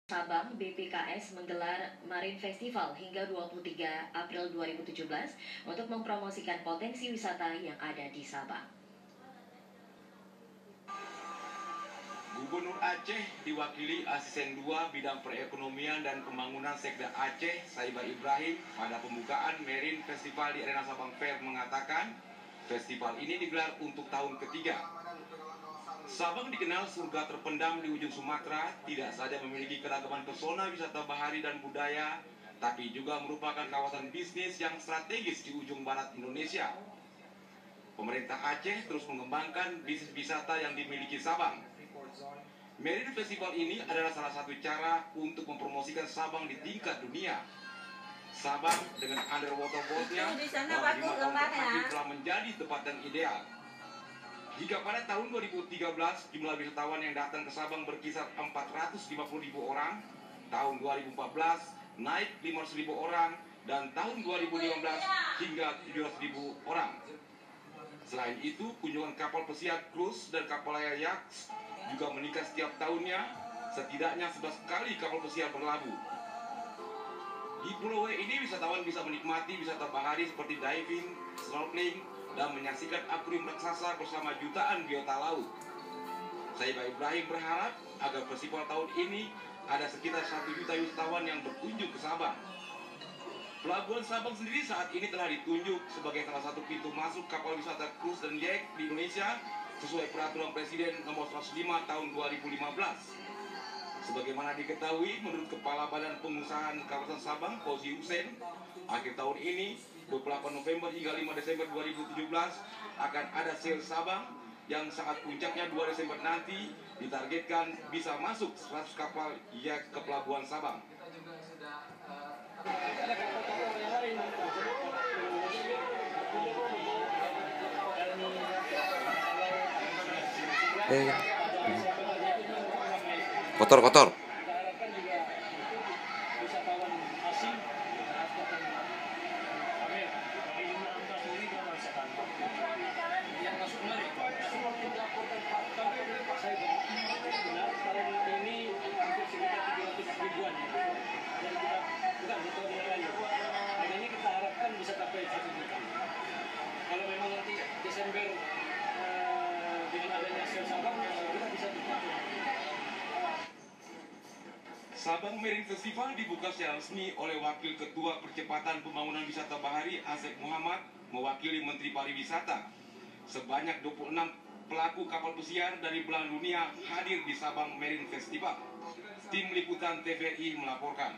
Sabang, BPKS menggelar Marine Festival hingga 23 April 2017 untuk mempromosikan potensi wisata yang ada di Sabang. Gubernur Aceh diwakili Asisten 2 Bidang Perekonomian dan Pembangunan Sekda Aceh, Saiba Ibrahim, pada pembukaan Marine Festival di Arena Sabang Fair mengatakan, festival ini digelar untuk tahun ketiga. Sabang dikenal surga terpendam di ujung Sumatera, tidak saja memiliki keragaman pesona wisata bahari dan budaya, tapi juga merupakan kawasan bisnis yang strategis di ujung barat Indonesia. Pemerintah Aceh terus mengembangkan bisnis wisata yang dimiliki Sabang. Marine Festival ini adalah salah satu cara untuk mempromosikan Sabang di tingkat dunia. Sabang dengan underwater boatnya dalam 5 tahun terakhir telah menjadi tempat yang ideal. Jika pada tahun 2013 jumlah wisatawan yang datang ke Sabang berkisar 450.000 orang, tahun 2014 naik 500.000 orang, dan tahun 2015 hingga 700.000 orang. Selain itu, kunjungan kapal pesiar cruise dan kapal layar yacht juga meningkat setiap tahunnya, setidaknya 11 kali kapal pesiar berlabuh. Di Pulau W ini wisatawan bisa menikmati wisata bahari seperti diving, snorkeling, dan menyaksikan akuarium raksasa bersama jutaan biota laut. Saiba Ibrahim berharap agar festival tahun ini ada sekitar 1 juta wisatawan yang berkunjung ke Sabang. Pelabuhan Sabang sendiri saat ini telah ditunjuk sebagai salah satu pintu masuk kapal wisata cruise dan yacht di Indonesia sesuai peraturan Presiden nomor 105 tahun 2015. Sebagaimana diketahui, menurut Kepala Badan Pengusahaan Kawasan Sabang, Fauzi Hussein, akhir tahun ini, 28 November hingga 5 Desember 2017, akan ada sale Sabang yang saat puncaknya 2 Desember nanti ditargetkan bisa masuk 100 kapal yacht ke Pelabuhan Sabang. Kotor. Kalau memang nanti Desember dengan adanya sel Sabang, kita bisa dipakai. Sabang Marine Festival dibuka secara resmi oleh Wakil Ketua Percepatan Pembangunan Wisata Bahari Asep Muhammad mewakili Menteri Pariwisata. Sebanyak 26 pelaku kapal pesiar dari belahan dunia hadir di Sabang Marine Festival. Tim Liputan TVRI melaporkan.